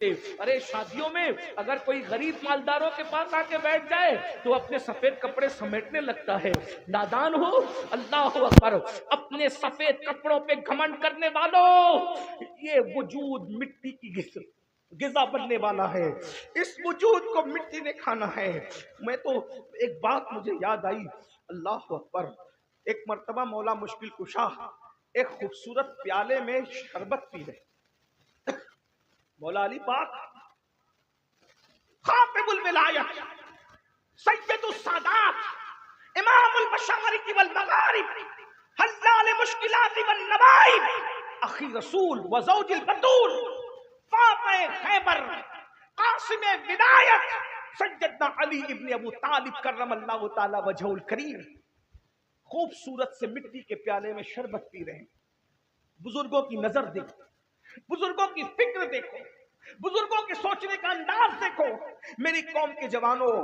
ارے شادیوں میں اگر کوئی غریب مالداروں کے پاس آ کے بیٹھ جائے تو اپنے سفید کپڑے سمیٹنے لگتا ہے. نادان ہو. اللہ اکبر. اپنے سفید کپڑوں پہ گھمنڈ کرنے والوں، یہ وجود مٹی کی غذا بننے والا ہے. اس وجود کو مٹی نے کھانا ہے. میں تو ایک بات مجھے یاد آئی. اللہ اکبر. ایک مرتبہ مولا مشکل کشا ایک خوبصورت پیالے میں شربت پی رہے. مولا علی پاک خاتم الولایت سید السادات امام المشارق والمغارب حلال مشکلات والنوائب اخی رسول وزوج البتول فاتح خیبر قاسم ولایت سیدنا علی ابن ابو طالب کرم اللہ تعالی وجہہ الکریم خوبصورت سے مٹی کے پیالے میں شربت پی رہے ہیں. بزرگوں کی نظر دیکھو، بزرگوں کی فکر دیکھو، بزرگوں کے سوچنے کا انداز دیکھو. میری قوم کے جوانوں،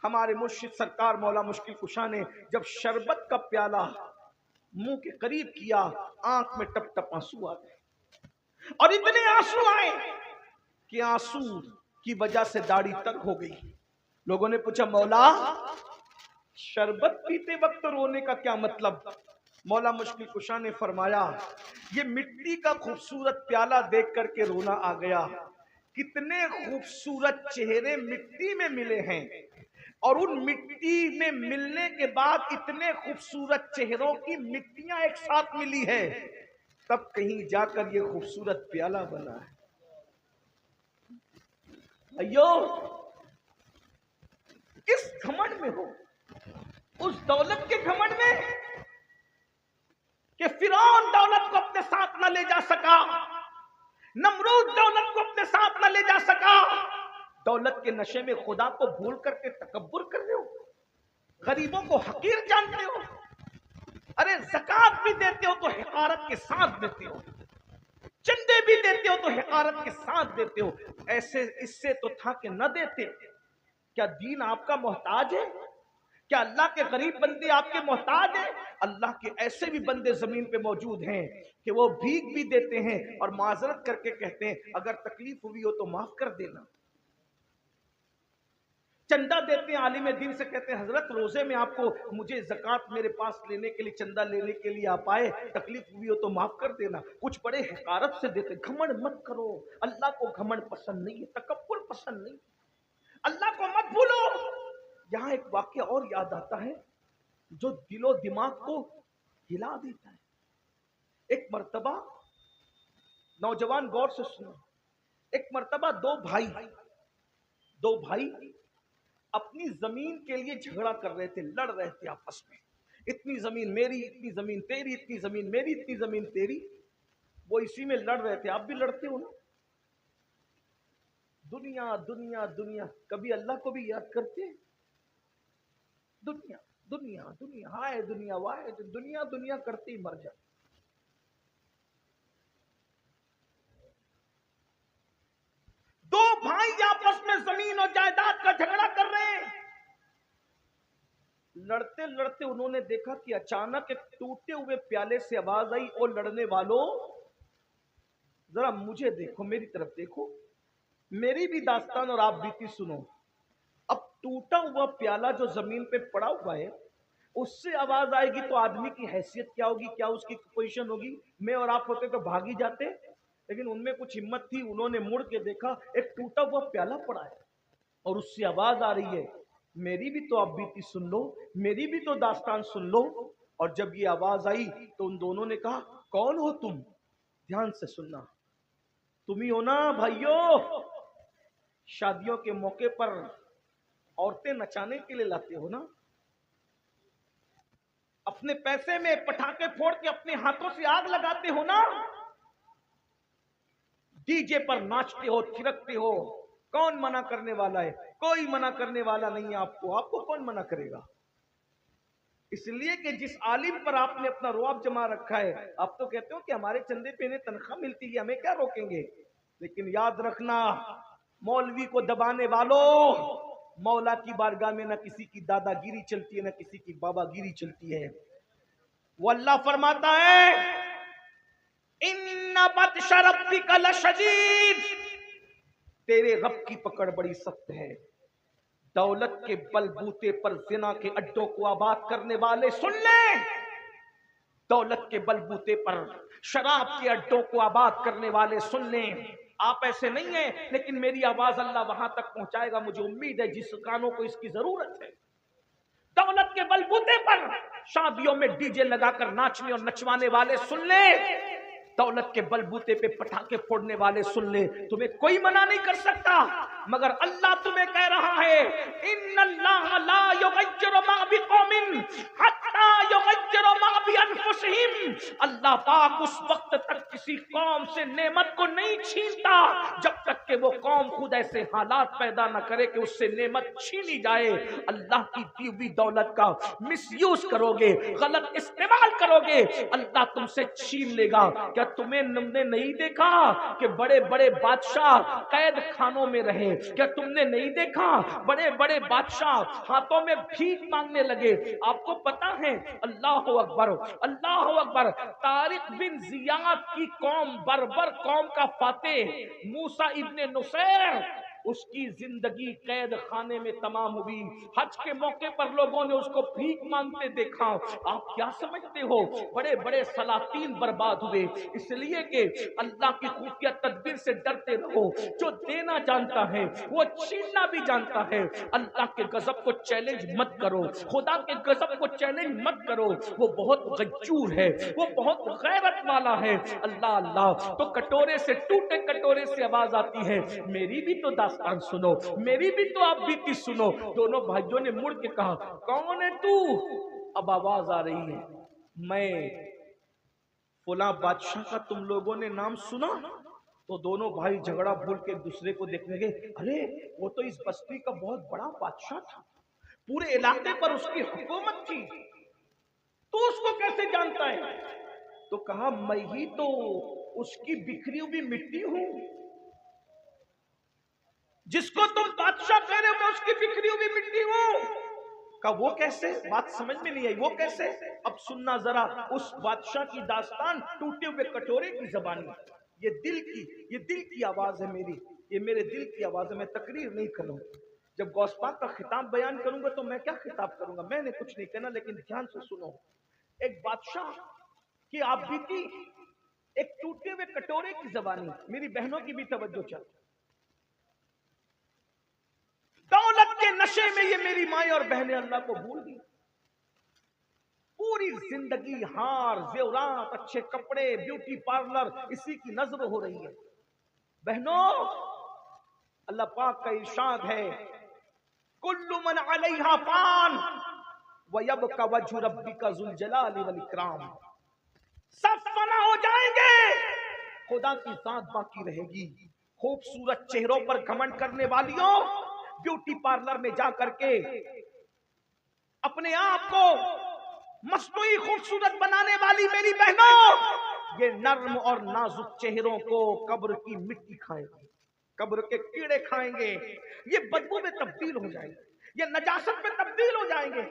ہمارے مرشد سرکار مولا مشکل کشا نے جب شربت کا پیالہ منہ کے قریب کیا، آنکھ میں ٹپ ٹپ آنسو آ گئے، اور اتنے آنسو آئے کہ آنسو کی وجہ سے داڑھی تر ہو گئی. لوگوں نے پوچھا مولا شربت پیتے وقت رونے کا کیا مطلب؟ مولا مشکل کشا نے فرمایا یہ مٹی کا خوبصورت پیالہ دیکھ کر کے رونا آ گیا. کتنے خوبصورت چہرے مٹی میں ملے ہیں، اور ان مٹی میں ملنے کے بعد اتنے خوبصورت چہروں کی مٹیاں ایک ساتھ ملی ہے، تب کہیں جا کر یہ خوبصورت پیالہ بنا ہے. ایو کس گھمنڈ میں ہو؟ اس دولت کے گھمنڈ میں کہ فرعون دولت کو اپنے ساتھ نہ لے جا سکا، نمرود دولت کو اپنے ساتھ نہ لے جا سکا. دولت کے نشے میں خدا کو بھول کر کے تکبر کر رہے ہو، غریبوں کو حقیر جانتے ہو. ارے زکات بھی دیتے ہو تو حقارت کے ساتھ دیتے ہو، چندے بھی دیتے ہو تو حقارت کے ساتھ دیتے ہو. ایسے اس سے تو تھا کہ نہ دیتے. کیا دین آپ کا محتاج ہے؟ کیا اللہ کے غریب بندے آپ کے محتاج ہیں؟ اللہ کے ایسے بھی بندے زمین پہ موجود ہیں کہ وہ بھیک بھی دیتے ہیں اور معذرت کر کے کہتے ہیں اگر تکلیف ہوئی ہو تو معاف کر دینا. چندہ دیتے ہیں عالم دین سے، کہتے ہیں حضرت روزے میں آپ کو مجھے زکوٰۃ میرے پاس لینے کے لیے، چندہ لینے کے لیے آپ آئے، تکلیف ہوئی ہو تو معاف کر دینا. کچھ بڑے حقارت سے دیتے. گھمنڈ مت کرو. اللہ کو گھمنڈ پسند نہیں ہے، تکبر پسند نہیں. اللہ کو مت بھولو. یہاں ایک واقعہ اور یاد آتا ہے جو دل و دماغ کو ہلا دیتا ہے. ایک مرتبہ، نوجوان غور سے سنو، ایک مرتبہ دو بھائی اپنی زمین کے لیے جھگڑا کر رہے تھے، لڑ رہے تھے آپس میں. اتنی زمین میری، اتنی زمین تیری، اتنی زمین میری، اتنی زمین تیری. وہ اسی میں لڑ رہے تھے. آپ بھی لڑتے ہو نا. دنیا دنیا دنیا، کبھی اللہ کو بھی یاد کرتے؟ دنیا دنیا دنیا، ہائے دنیا وائے دنیا، دنیا کرتے ہی مر جائے. دو بھائی آپس میں زمین اور جائیداد کا جھگڑا کر رہے ہیں. لڑتے لڑتے انہوں نے دیکھا کہ اچانک ایک ٹوٹے ہوئے پیالے سے آواز آئی، اور لڑنے والوں ذرا مجھے دیکھو، میری طرف دیکھو، میری بھی داستان اور آپ بیتی سنو. اب ٹوٹا ہوا پیالہ جو زمین پہ پڑا ہوا ہے، اس سے آواز آئے گی تو آدمی کی حیثیت کیا ہوگی، کیا اس کی پوزیشن ہوگی؟ میں اور آپ ہوتے تو بھاگ ہی جاتے. لیکن ان میں کچھ ہمت تھی، انہوں نے مڑ کے دیکھا ایک ٹوٹا ہوا پیالہ پڑا ہے اور اس سے آواز آ رہی ہے. میری بھی تو آپ بیتی سن لو، میری بھی تو داستان سن لو. اور جب یہ آواز آئی تو ان دونوں نے کہا کون ہو تم؟ دھیان سے سننا. تم ہی ہو نا بھائیو، شادیوں کے موقع پر عورتیں نچانے کے لیے لاتے ہو نا، اپنے پیسے میں پٹاخے پھوڑ کے اپنے ہاتھوں سے آگ لگاتے ہو نا، ڈی جے پر ناچتے ہو، تھرکتے ہو. کون منع کرنے والا ہے؟ کوئی منع کرنے والا نہیں ہے. آپ کو کون منع کرے گا؟ اس لیے کہ جس عالم پر آپ نے اپنا رعب جما رکھا ہے، آپ تو کہتے ہو کہ ہمارے چندے پہ انہیں تنخواہ ملتی ہے، ہمیں کیا روکیں گے. لیکن یاد رکھنا، مولوی کو دبانے والوں، مولا کی بارگاہ میں نہ کسی کی دادا گیری چلتی ہے، نہ کسی کی بابا گیری چلتی ہے. وہ اللہ فرماتا ہے ان بطش ربک لشدید، تیرے رب کی پکڑ بڑی سخت ہے. دولت کے بلبوتے پر زنا کے اڈوں کو آباد کرنے والے سن لیں. دولت کے بلبوتے پر شراب کے اڈوں کو آباد کرنے والے سن لیں. آپ ایسے نہیں ہیں لیکن میری آواز اللہ وہاں تک پہنچائے گا. مجھے امید ہے جس کانوں کو اس کی ضرورت ہے. دولت کے بلبوتے پر شادیوں میں ڈی جے لگا کر ناچنے اور نچوانے والے سن لیں. دولت کے بلبوتے پہ پٹاخے پھوڑنے والے سن لیں. تمہیں کوئی منع نہیں کر سکتا مگر اللہ تمہیں کہہ رہا ہے ان اللہ لا یغیر ما بقوم حتی یغیر ما بانفسہم. اللہ پاک اس وقت تک کسی قوم سے نعمت کو نہیں چھینتا جب تک کہ وہ قوم خود ایسے حالات پیدا نہ کرے کہ اس سے نعمت چھینی جائے. اللہ کی دی ہوئی دولت کا مس یوز کرو گے, غلط استعمال کرو گے, اللہ تم سے چھین لے گا. کیا تمہیں نے نہیں دیکھا کہ بڑے بڑے بادشاہ قید خانوں میں رہے؟ کیا تم نے نہیں دیکھا بڑے بڑے بادشاہ ہاتھوں میں بھیک مانگنے لگے؟ آپ کو پتا ہے اللہ اکبر اللہ اکبر, طارق بن زیاد کی قوم بربر قوم کا فاتح موسیٰ ابن نصیر, اس کی زندگی قید خانے میں تمام ہوئی. حج کے موقع پر لوگوں نے اس کو بھیک مانگتے دیکھا. آپ کیا سمجھتے ہو بڑے بڑے سلاطین برباد ہوئے اس لیے کہ اللہ کی خفیہ تدبیر سے ڈرتے رہو. جو دینا جانتا ہے وہ چھیننا بھی جانتا ہے. اللہ کے غضب کو چیلنج مت کرو, خدا کے غضب کو چیلنج مت کرو. وہ بہت غجور ہے, وہ بہت غیرت والا ہے. اللہ اللہ تو کٹورے سے ٹوٹے کٹورے سے آواز آتی ہے. میری بھی تو داستان سنو, میری بھی تو آپ بیتی سنو. دونوں بھائیوں نے مڑ کے کہا کون ہے تو؟ اب آواز آ رہی ہے میں فلاں بادشاہ کا تم لوگوں نے نام سنا؟ تو دونوں بھائی جھگڑا بھول کے ایک دوسرے کو دیکھنے گئے. ارے وہ تو اس بستی کا بہت بڑا بادشاہ تھا, پورے علاقے پر اس کی حکومت تھی, تو اس کو کیسے جانتا ہے؟ تو کہا میں ہی تو اس کی بکھری ہوئی مٹی ہوں. جس کو تم بادشاہ کہہ رہے ہو میں اس کی بکھری ہوئی مٹی ہوں. کہا وہ کیسے؟ بات سمجھ میں نہیں آئی. وہ کیسے؟ اب سننا ذرا اس بادشاہ کی داستان ٹوٹے ہوئے کٹورے کی زبانی. یہ دل کی آواز ہے میری, یہ میرے دل کی آواز ہے. میں تقریر نہیں کروں, جب غوث پاک کا خطاب بیان کروں گا تو میں کیا خطاب کروں گا؟ میں نے کچھ نہیں کہنا, لیکن دھیان سے سنو. ایک بادشاہ کی آپ بیتی, ایک ٹوٹے ہوئے کٹورے کی زبانی. میری بہنوں کی بھی توجہ چاہیے. دولت کے نشے میں یہ میری مائیں اور بہنیں اللہ کو بھول گئی. پوری زندگی ہار زیورات, اچھے کپڑے, بیوٹی پارلر, اسی کی نظر ہو رہی ہے. بہنوں اللہ پاک کا ارشاد ہے کل من علیہا فان ویبقى وجہ ربک ذو الجلال والاکرام. سب فنا ہو جائیں گے, خدا کی ذات باقی رہے گی. خوبصورت چہروں پر گھمنڈ کرنے والیوں, بیوٹی پارلر میں جا کر کے اپنے آپ کو مصنوعی خوبصورت بنانے والی میری بہنوں, یہ نرم اور نازک چہروں کو قبر کی مٹی کھائے گی, قبر کے کیڑے کھائیں گے. یہ بدبو میں تبدیل ہو جائیں گے, یہ نجاست میں تبدیل ہو جائیں گے.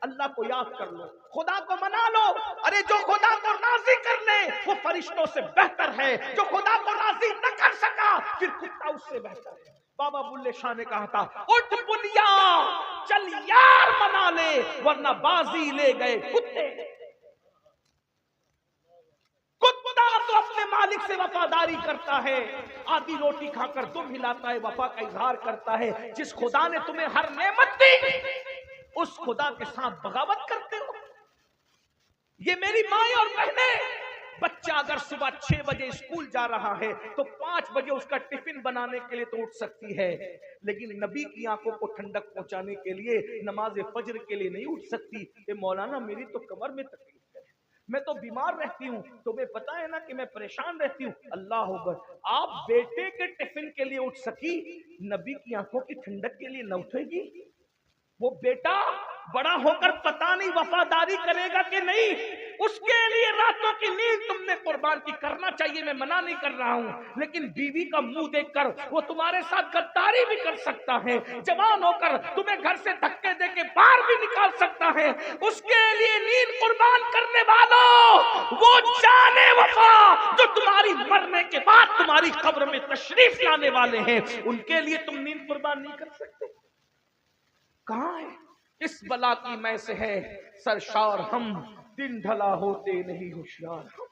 اللہ کو یاد کر لو, خدا کو منا لو. ارے جو خدا کو راضی کر لے وہ فرشتوں سے بہتر ہے. جو خدا کو راضی نہ کر سکا پھر کتا اس سے بہتر ہے. بابا بلے شاہ نے کہا تھا اٹھ بلیا چل یار منا لے ورنہ بازی لے گئے کتے. کتا تو اپنے مالک سے وفاداری کرتا ہے, آدھی روٹی کھا کر دم ہلاتا ہے, وفا کا اظہار کرتا ہے. جس خدا نے تمہیں ہر نعمت دی اس خدا کے ساتھ بغاوت کرتے ہو. یہ میری مائیں اور بہنیں, بچہ اگر صبح 6 بجے اسکول جا رہا ہے تو 5 بجے اس کا ٹفن بنانے کے لیے تو اٹھ سکتی ہے, لیکن نبی کی آنکھوں کو ٹھنڈک پہنچانے کے لیے نماز فجر کے لیے نہیں اٹھ سکتی. اے مولانا میری تو کمر میں تکلیف ہے, میں تو بیمار رہتی ہوں, تمہیں پتا ہے نا کہ میں پریشان رہتی ہوں. اللہ اکبر, آپ بیٹے کے ٹفن کے لیے اٹھ سکی, نبی کی آنکھوں کی ٹھنڈک کے لیے نہ اٹھے گی؟ وہ بیٹا بڑا ہو کر پتہ نہیں وفاداری کرے گا کہ نہیں, اس کے لیے راتوں کی نیند تم نے قربان کی کرنا چاہیے، میں منع نہیں کر رہا ہوں، لیکن بیوی کا منہ دیکھ کر وہ تمہارے ساتھ غداری بھی کر سکتا ہے، جوان ہو کر تمہیں گھر سے دھکے دے کے باہر بھی نکال سکتا ہے، اس کے لیے نیند قربان کرنے والوں، وہ جان وفا جو تمہاری مرنے کے بعد تمہاری قبر میں تشریف لانے والے ہیں، ان کے لیے تم نیند قربان نہیں کر سکتے؟ کہاں ہے؟ اس بلا کی میں سے ہے سرشار ہم، دن ڈھلا ہوتے نہیں ہوشیار ہم۔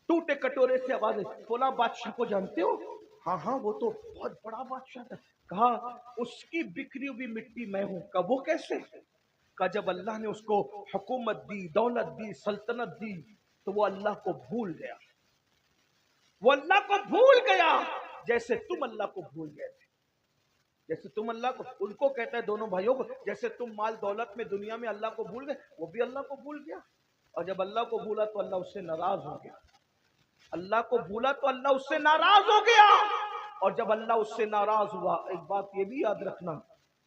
ٹوٹے کٹورے سے آواز ہے، فلاں بادشاہ کو جانتے ہو؟ ہاں ہاں وہ تو بہت بڑا بادشاہ تھا۔ کہا اس کی بکھری ہوئی مٹی میں ہوں۔ کہا وہ کیسے؟ کہا جب اللہ نے اس کو حکومت دی، دولت دی، سلطنت دی تو وہ اللہ کو بھول گیا، وہ اللہ کو بھول گیا جیسے تم اللہ کو بھول گئے تھے، جیسے تم اللہ کو، ان کو کہتا ہے دونوں بھائیوں کو، جیسے تم مال دولت میں دنیا میں اللہ کو بھول گئے، وہ بھی اللہ کو بھول گیا، اور جب اللہ کو بھولا تو اللہ اس سے ناراض ہو گیا، اللہ کو بھولا تو اللہ اس سے ناراض ہو گیا، اور جب اللہ اس سے ناراض ہوا، ایک بات یہ بھی یاد رکھنا،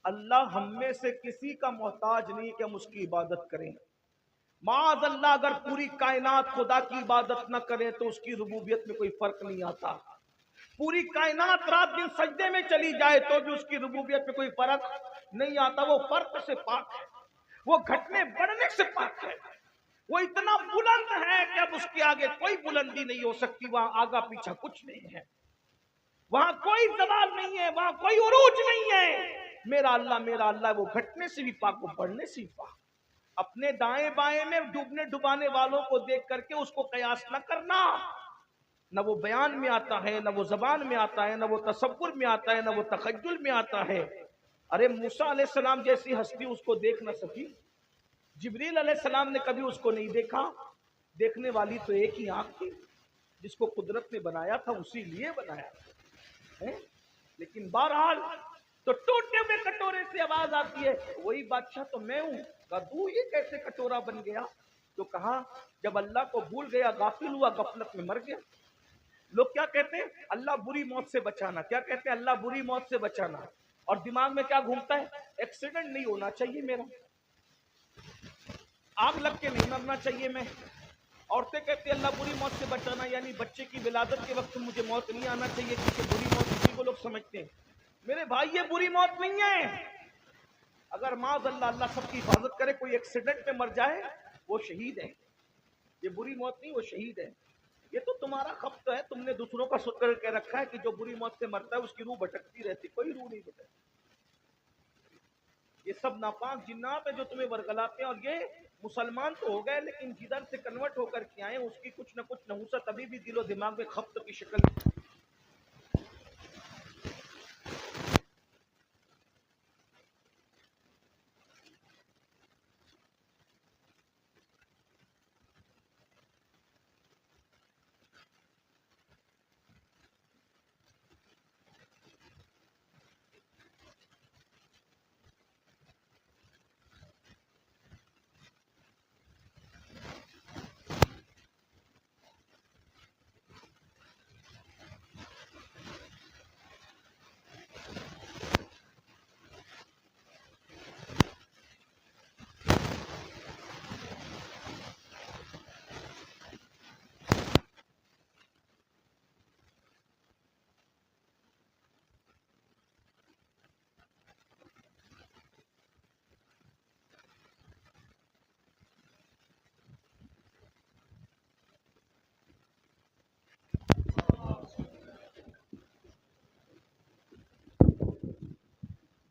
اللہ ہم میں سے کسی کا محتاج نہیں کہ ہم اس کی عبادت کریں۔ معاذ اللہ اگر پوری کائنات خدا کی عبادت نہ کرے تو اس کی ربوبیت میں کوئی فرق نہیں آتا، پوری کائنات رات دن سجدے میں چلی جائے تو بھی اس کی ربوبیت میں کوئی فرق نہیں آتا، وہ فرق سے پاک ہے، وہ گھٹنے بڑھنے سے پاک ہے، وہ اتنا بلند ہے کہ اب اس کے آگے کوئی بلندی نہیں ہو سکتی، وہاں آگا پیچھا کچھ نہیں ہے، وہاں کوئی زوال نہیں ہے، وہاں کوئی عروج نہیں ہے۔ میرا اللہ وہ گھٹنے سے بھی پاک، وہ بڑھنے سے بھی پاک۔ اپنے دائیں بائیں میں ڈوبنے ڈبانے والوں کو دیکھ کر کے اس کو قیاس نہ کرنا، نہ وہ بیان میں آتا ہے، نہ وہ زبان میں آتا ہے، نہ وہ تصور میں آتا ہے، نہ وہ تخیل میں آتا ہے۔ ارے موسیٰ علیہ السلام جیسی ہستی اس کو دیکھ نہ سکی، جبریل علیہ السلام نے کبھی اس کو نہیں دیکھا، دیکھنے والی تو ایک ہی آنکھ تھی، جس کو قدرت نے بنایا تھا اسی لیے بنایا تھا۔ لیکن بہرحال تو ٹوٹے ہوئے کٹورے سے آواز آتی ہے، وہی بادشاہ تو میں ہوں۔ کہا تو یہ کیسے کٹورا بن گیا؟ تو کہا جب اللہ کو بھول گیا، غافل ہوا، غفلت میں مر گیا۔ لوگ کیا کہتے ہیں؟ اللہ بری موت سے بچانا، کیا کہتے ہیں؟ اللہ بری موت سے بچانا، اور دماغ میں کیا گھومتا ہے؟ ایکسیڈنٹ نہیں ہونا چاہیے میرا، آگ لگ کے نہیں مرنا چاہیے میں۔ عورتیں کہتے ہیں اللہ بری موت سے بچانا، یعنی بچے کی ولادت کے وقت مجھے موت نہیں آنا چاہیے، کیونکہ بری موت اسی کو لوگ سمجھتے ہیں۔ میرے بھائی یہ بری موت نہیں ہے، اگر معاذ اللہ سب کی حفاظت کرے کوئی ایکسیڈنٹ میں مر جائے وہ شہید ہے، یہ بری موت نہیں، وہ شہید ہے۔ یہ تو تمہارا خبط ہے، تم نے دوسروں کا سکر کے رکھا ہے کہ جو بری موت سے مرتا ہے اس کی روح بھٹکتی رہتی، کوئی روح نہیں بھٹکتی۔ یہ سب ناپاک جنات ہیں جو تمہیں ورگلاتے ہیں، اور یہ مسلمان تو ہو گئے لیکن جدھر سے کنورٹ ہو کر کے آئے اس کی کچھ نہ کچھ نحوست ابھی بھی دل و دماغ میں خبط کی شکل۔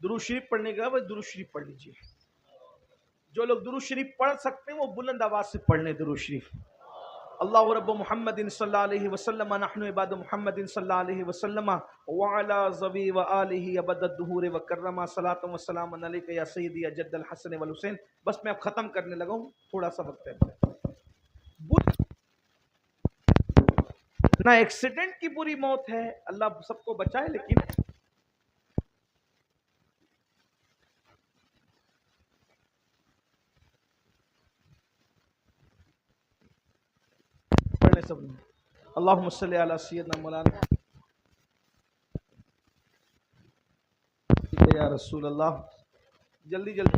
درود شریف پڑھنے کا وہ درود شریف پڑھ لیجیے، جو لوگ درود شریف پڑھ سکتے ہیں وہ بلند آواز سے پڑھ لیں درود شریف۔ اللہ رب محمد صلی اللہ علیہ وسلم، نحن عباد محمد صلی اللہ علیہ وسلم، وعلی ذوی و آلہ ابد الدہور وکرما، صلاۃ و سلام علیک یا سیدی یا جد الحسن والحسین۔ بس میں اب ختم کرنے لگا ہوں، تھوڑا سا وقت ہے۔ نہ ایکسیڈنٹ کی بری موت ہے، اللہ سب کو بچائے، لیکن سب اللہم صلی علی سیدنا مولانا یا رسول اللہ، جلدی جلدی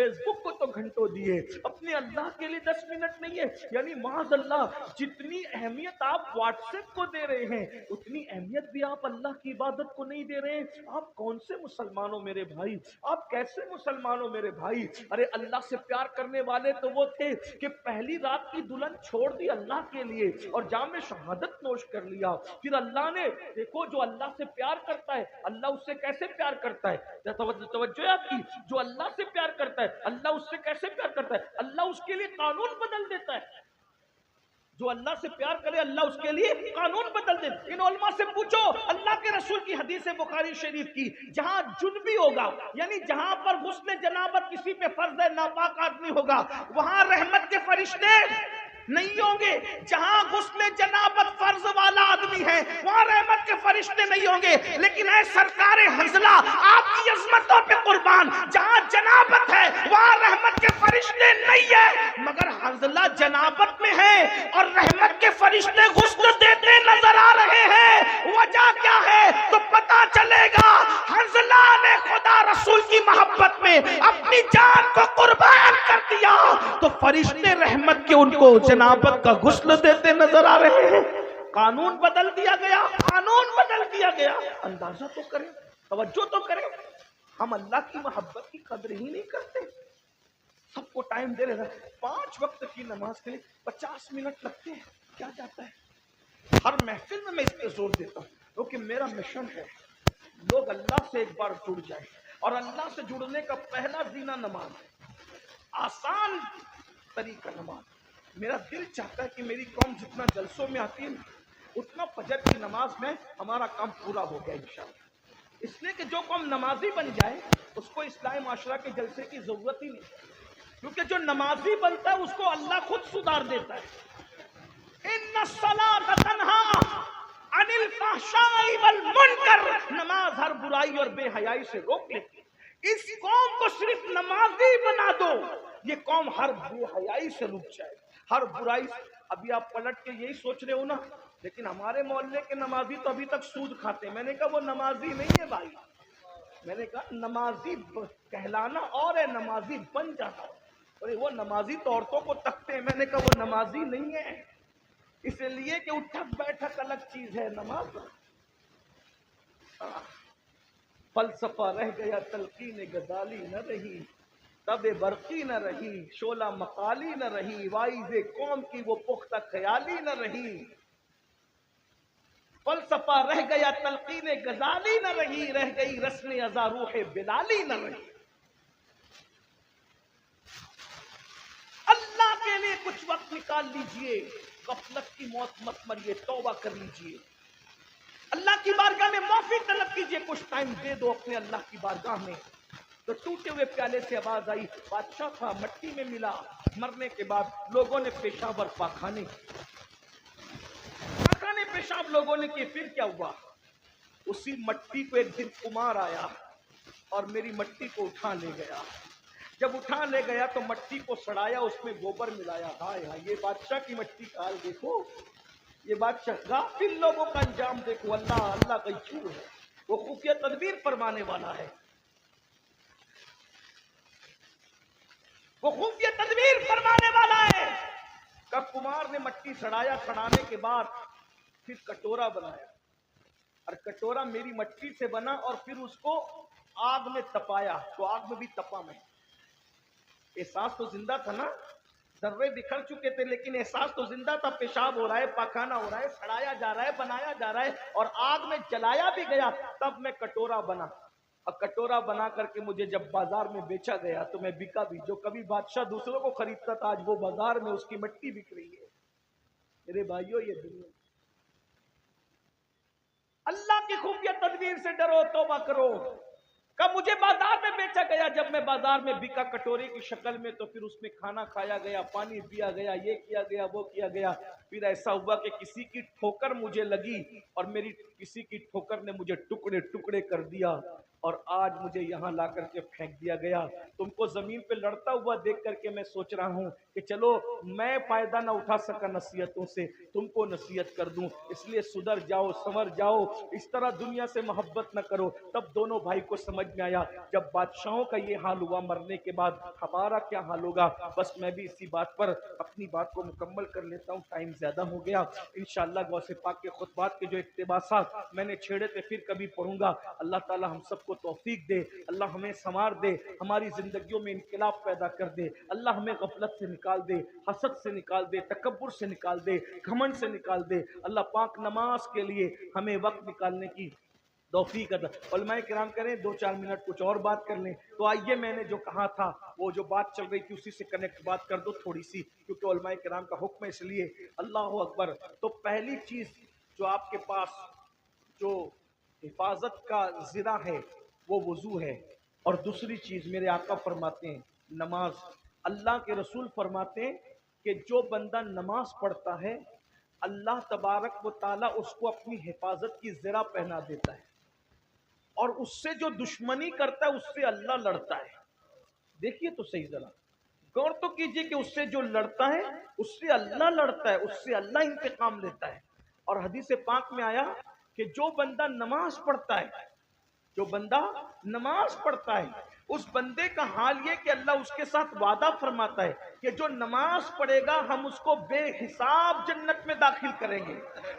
فیس بک کو تو گھنٹوں دیے، اپنے اللہ کے لیے 10 منٹ نہیں ہے. یعنی معاذ اللہ جتنی اہمیت آپ واٹس ایپ کو دے رہے ہیں اتنی اہمیت بھی آپ اللہ کی عبادت کو نہیں دے رہے ہیں. آپ کون سے مسلمان ہو میرے بھائی؟ آپ کیسے مسلمان ہو میرے بھائی؟ ارے اللہ سے پیار کرنے والے تو وہ تھے کہ پہلی رات کی دلہن چھوڑ دی اللہ کے لیے اور جام شہادت نوش کر لیا. پھر اللہ نے دیکھو جو اللہ سے پیار کرتا ہے اللہ اس سے کیسے پیار کرتا ہے. توجہ آپ کی، جو اللہ سے پیار کرتا ہے اللہ اس سے کیسے پیار کرتا ہے؟ اللہ اس کے لیے قانون بدل دیتا ہے. جو اللہ سے پیار کرے اللہ اس کے لیے قانون بدل دے. ان علماء سے پوچھو، اللہ کے رسول کی حدیث بخاری شریف کی، جہاں جنبی ہوگا یعنی جہاں پر غسل جنابت کسی پہ فرض ہے، ناپاک آدمی ہوگا، وہاں رحمت کے فرشتے نہیں ہوں گے. جہاں غسل جنابت فرض والا آدمی ہے وہاں رحمت کے فرشتے نہیں ہوں گے. لیکن اے سرکار حنظلہ آپ کی عظمتوں پہ قربان، جہاں جنابت ہے وہاں رحمت کے فرشتے نہیں ہے، مگر حنظلہ جنابت میں ہے اور رحمت کے فرشتے غسل دیتے نظر آ رہے ہیں. وجہ کیا ہے تو پتا چلے گا حنظلہ نے خدا رسول کی محبت میں اپنی جان کو قربان کر دیا تو فرشتے رحمت کے ان کو جنابت کا غسل دیتے نظر آ رہے ہیں. قانون بدل دیا گیا، قانون بدل دیا گیا. اندازہ تو کریں، توجہ تو کریں. ہم اللہ کی محبت کی قدر ہی نہیں کرتے. سب کو ٹائم دے رہے ہیں، 5 وقت کی نماز کے لیے 50 منٹ لگتے ہیں، کیا جاتا ہے؟ ہر محفل میں اس پہ زور دیتا ہوں کیونکہ میرا مشن ہے لوگ اللہ سے ایک بار جڑ جائیں، اور اللہ سے جڑنے کا پہلا زینہ نماز ہے، آسان طریقہ نماز. میرا دل چاہتا ہے کہ میری قوم جتنا جلسوں میں آتی ہے اتنا فجر کی نماز میں ہمارا کام پورا ہو گیا انشاءاللہ. اس لیے کہ جو قوم نمازی بن جائے اس کو اسلامی معاشرہ کے جلسے کی ضرورت ہی نہیں، کیونکہ جو نمازی بنتا ہے اس کو اللہ خود سدھار دیتا ہے. ان الصلاۃ تنہی عن الفحشاء والمنکر، نماز ہر برائی اور بے حیائی سے روک لیتی ہے. اس قوم کو صرف نمازی بنا دو، یہ قوم ہر بے حیائی سے رک جائے، ہر برائی سے. ابھی آپ پلٹ کے یہی سوچ رہے ہو نا، لیکن ہمارے محلے کے نمازی تو ابھی تک سود کھاتے ہیں. میں نے کہا وہ نمازی نہیں ہے بھائی، میں نے کہا نمازی کہلانا اور ہے نمازی بن جانا. ارے وہ نمازی تو عورتوں کو تکتے ہیں. میں نے کہا وہ نمازی نہیں ہے، اس لیے کہ اٹھک بیٹھک الگ چیز ہے، نماز. فلسفہ رہ گیا تلقین غزالی نہ رہی، تب برقی نہ رہی، شعلہ مقالی نہ رہی، وائز قوم کی وہ پختہ خیالی نہ رہی. فلسفہ رہ گیا تلقین غزالی نہ رہی، رہ گئی رسم ازا روح بلالی نہ رہی. اللہ کے لیے کچھ وقت نکال لیجئے، غفلت کی موت مت مریے، توبہ کر لیجئے، اللہ کی بارگاہ میں معافی طلب کیجئے. کچھ ٹائم دے دو اپنے اللہ کی بارگاہ میں. تو ٹوٹے ہوئے پیالے سے آواز آئی، بادشاہ تھا مٹی میں ملا، مرنے کے بعد لوگوں نے پیشاب اور پاخانے پیشاب لوگوں نے کیے. پھر کیا ہوا؟ اسی مٹی کو ایک دن کمار آیا اور میری مٹی کو اٹھا لے گیا. جب اٹھا لے گیا تو مٹی کو سڑایا، اس میں گوبر ملایا. ہائے ہائے، یہ بادشاہ کی مٹی کا حال دیکھو، یہ بادشاہ غافل لوگوں کا انجام دیکھو. اللہ کا چور ہے، وہ خفیہ تدبیر فرمانے والا ہے، وہ خفیہ تدبیر فرمانے والا ہے. کب کمار نے مٹی سڑایا، سڑانے کے بعد پھر کٹورا بنایا، اور کٹورا میری مٹی سے بنا، اور پھر اس کو آگ میں تپایا تو آگ میں بھی تپا میں. احساس تو زندہ تھا نا، ذرے بکھر چکے تھے لیکن احساس تو زندہ تھا. پیشاب ہو رہا ہے، پاخانہ ہو رہا ہے، سڑایا جا رہا ہے، بنایا جا رہا ہے، اور آگ میں جلایا بھی گیا. تب میں کٹورا بنا، اور کٹورا بنا کر کے مجھے جب بازار میں بیچا گیا تو میں بکا بھی. جو کبھی بادشاہ دوسروں کو خریدتا تھا آج وہ بازار میں اس کی مٹی بک رہی ہے. میرے بھائیو، یہ دنیا، اللہ کی خفیہ تدبیر سے ڈرو، توبہ کرو. کب مجھے بازار میں بیچا گیا، جب میں بازار میں بکا کٹورے کی شکل میں، تو پھر اس میں کھانا کھایا گیا، پانی پیا گیا، یہ کیا گیا، وہ کیا گیا. پھر ایسا ہوا کہ کسی کی ٹھوکر مجھے لگی اور میری کسی کی ٹھوکر نے مجھے ٹکڑے ٹکڑے کر دیا. اور آج مجھے یہاں لا کر کے پھینک دیا گیا. تم کو زمین پہ لڑتا ہوا دیکھ کر کے میں سوچ رہا ہوں کہ چلو میں فائدہ نہ اٹھا سکا نصیحتوں سے، تم کو نصیحت کر دوں. اس لیے سدھر جاؤ، سنور جاؤ، اس طرح دنیا سے محبت نہ کرو. تب دونوں بھائی کو سمجھ میں آیا جب بادشاہوں کا یہ حال ہوا مرنے کے بعد ہمارا کیا حال ہوگا. بس میں بھی اسی بات پر اپنی بات کو مکمل کر لیتا ہوں، ٹائم زیادہ ہو گیا. انشاءاللہ غوث پاک کے خطبات کے جو اقتباسات میں نے چھیڑے تھے پھر کبھی پڑھوں گا. اللہ تعالی ہم سب کو توفیق دے، اللہ ہمیں سنوار دے، ہماری زندگیوں میں انقلاب پیدا کر دے. اللہ ہمیں غفلت سے نکال دے، حسد سے نکال دے، تکبر سے نکال دے، گھمنڈ سے نکال دے. اللہ پاک نماز کے لیے ہمیں وقت نکالنے کی توفیق عطا. علماء کرام کریں 2-4 منٹ کچھ اور بات کر لیں. تو آئیے میں نے جو کہا تھا وہ جو بات چل رہی تھی اسی سے کنیکٹ بات کر دو تھوڑی سی، کیونکہ علماء کرام کا حکم ہے اس لیے. اللہ اکبر. تو پہلی چیز جو آپ کے پاس جو حفاظت کا ذرا ہے وہ وضو ہے، اور دوسری چیز میرے آقا فرماتے ہیں نماز. اللہ کے رسول فرماتے ہیں کہ جو بندہ نماز پڑھتا ہے اللہ تبارک و تعالی اس کو اپنی حفاظت کی زرہ پہنا دیتا ہے، اور اس سے جو دشمنی کرتا ہے اس سے اللہ لڑتا ہے. دیکھیے تو صحیح ذرا غور تو کیجئے کہ اس سے جو لڑتا ہے اس سے اللہ لڑتا ہے، اس سے اللہ انتقام لیتا ہے. اور حدیث پاک میں آیا کہ جو بندہ نماز پڑھتا ہے، جو بندہ نماز پڑھتا ہے اس بندے کا حال یہ کہ اللہ اس کے ساتھ وعدہ فرماتا ہے کہ جو نماز پڑھے گا ہم اس کو بے حساب جنت میں داخل کریں گے،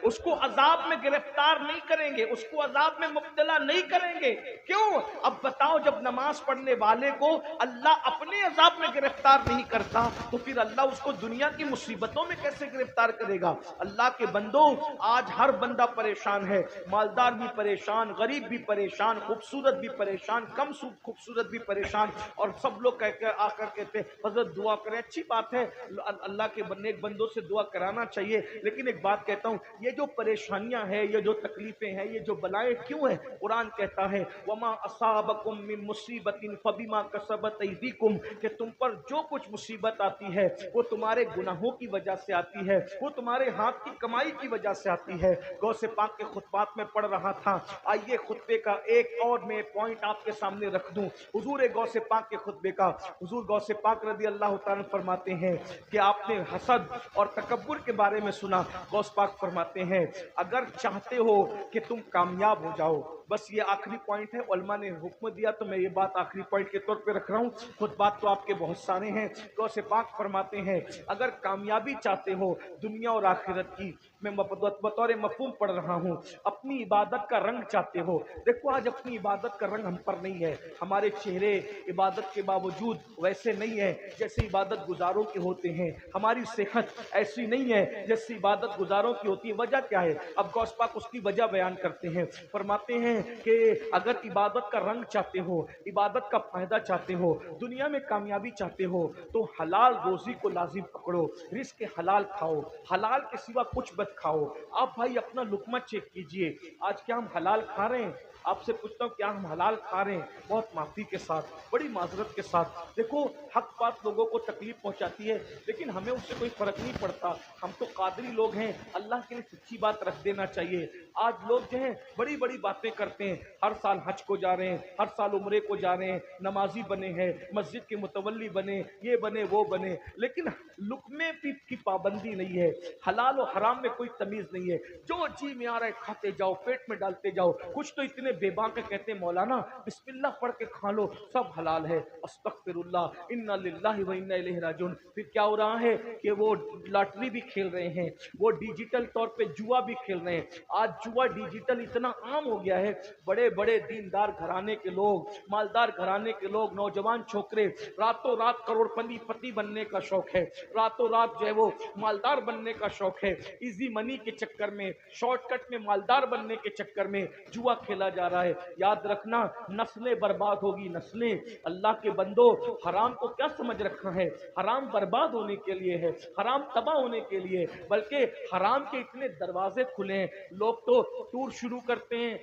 اس کو عذاب میں گرفتار نہیں کریں گے، اس کو عذاب میں مبتلا نہیں کریں گے. کیوں؟ اب بتاؤ جب نماز پڑھنے والے کو اللہ اپنے عذاب میں گرفتار نہیں کرتا تو پھر اللہ اس کو دنیا کی مصیبتوں میں کیسے گرفتار کرے گا؟ اللہ کے بندوں آج ہر بندہ پریشان ہے، مالدار بھی پریشان، غریب بھی پریشان، خوبصورت بھی پریشان، کم خوبصورت بھی پریشان. اور سب لوگ آ کر کہتے ہیں حضرت دعا کریں. اچھی بات ہے، اللہ کے نیک بندوں سے دعا کرانا چاہیے، لیکن ایک بات کہتا ہوں یہ جو پریشانیاں ہیں، یہ جو تکلیفیں ہیں، یہ جو بلائیں کیوں ہیں؟ قرآن کہتا ہے وما اصابکم من مصیبت فبما کسبت ایدیکم، کہ تم پر جو کچھ مصیبت آتی ہے وہ تمہارے گناہوں کی وجہ سے آتی ہے، وہ تمہارے ہاتھ کی کمائی کی وجہ سے آتی ہے. غوث پاک کے خطبات میں پڑھ رہا تھا. آئیے خطبے کا ایک اور میں پوائنٹ آپ کے سامنے رکھ دوں حضور غوث پاک کے خطبے کا. حضور غوث پاک رضی اللہ تعالیٰ فرماتے ہیں کہ آپ نے حسد اور تکبر کے بارے میں سنا. غوث پاک فرماتے ہیں اگر چاہتے ہو کہ تم کامیاب ہو جاؤ، بس یہ آخری پوائنٹ ہے، علماء نے حکم دیا تو میں یہ بات آخری پوائنٹ کے طور پہ رکھ رہا ہوں، خطبات تو آپ کے بہت سارے ہیں. غوث پاک فرماتے ہیں اگر کامیابی چاہتے ہو دنیا اور آخرت کی، میں بطور مفہوم پڑھ رہا ہوں، اپنی عبادت کا رنگ چاہتے ہو. دیکھو آج اپنی عبادت کا رنگ ہم پر نہیں ہے، ہمارے چہرے عبادت کے باوجود ویسے نہیں ہے جیسے عبادت گزاروں کے ہوتے ہیں، ہماری صحت ایسی نہیں ہے جیسی عبادت گزاروں کی ہوتی ہے. وجہ کیا ہے؟ اب غوث پاک اس کی وجہ بیان کرتے ہیں. فرماتے ہیں کہ اگر عبادت کا رنگ چاہتے ہو، عبادت کا فائدہ چاہتے ہو، دنیا میں کامیابی چاہتے ہو تو حلال روزی کو لازم پکڑو، رزق حلال کھاؤ، حلال کے سوا کچھ مت کھاؤ. آپ بھائی اپنا لقمہ چیک کیجئے، آج کیا ہم حلال کھا رہے ہیں؟ آپ سے پوچھتا ہوں کیا ہم حلال کھا رہے ہیں؟ بہت معافی کے ساتھ، بڑی معذرت کے ساتھ. دیکھو حق بات لوگوں کو تکلیف پہنچاتی ہے لیکن ہمیں اس سے کوئی فرق نہیں پڑتا. ہم تو قادری لوگ ہیں، اللہ کے لیے سچی بات رکھ دینا چاہیے. آج لوگ جو ہیں بڑی بڑی باتیں کرتے ہیں، ہر سال حج کو جا رہے ہیں، ہر سال عمرے کو جا رہے ہیں، نمازی بنے ہیں، مسجد کے متولی بنے، یہ بنے وہ بنے، لیکن لقمے کی پابندی نہیں ہے، حلال و حرام میں کوئی تمیز نہیں ہے. جو جی میں آ رہا ہے کھاتے جاؤ، پیٹ میں ڈالتے جاؤ. کچھ تو اتنے بے باک کہتے ہیں مولانا بسم اللہ پڑھ کے کھا لو سب حلال ہے. استغفر اللہ، انا للہ و انا الیہ راجعون. پھر کیا ہو رہا ہے کہ وہ لاٹری بھی کھیل رہے ہیں، وہ ڈیجیٹل طور پہ جوا بھی کھیل رہے ہیں. آج جوا ڈیجیٹل اتنا عام ہو گیا ہے، بڑے بڑے دیندار گھرانے کے لوگ، مالدار گھرانے کے لوگ، نوجوان چھوکرے راتوں رات کروڑ پتی بننے کا شوق ہے، راتوں رات جو ہے وہ مالدار بننے کا شوق ہے. ایزی منی کے چکر میں، شارٹ کٹ میں مالدار بننے کے چکر میں جوا کھیلا جا رہا ہے. یاد رکھنا نسلیں برباد ہوگی، نسلیں. اللہ کے بندو حرام کو کیا سمجھ رکھا ہے؟ حرام برباد ہونے کے لیے ہے، حرام تباہ ہونے کے لیے، بلکہ حرام کے اتنے دروازے کھلے ہیں. لوگ تو ٹور شروع کرتے ہیں،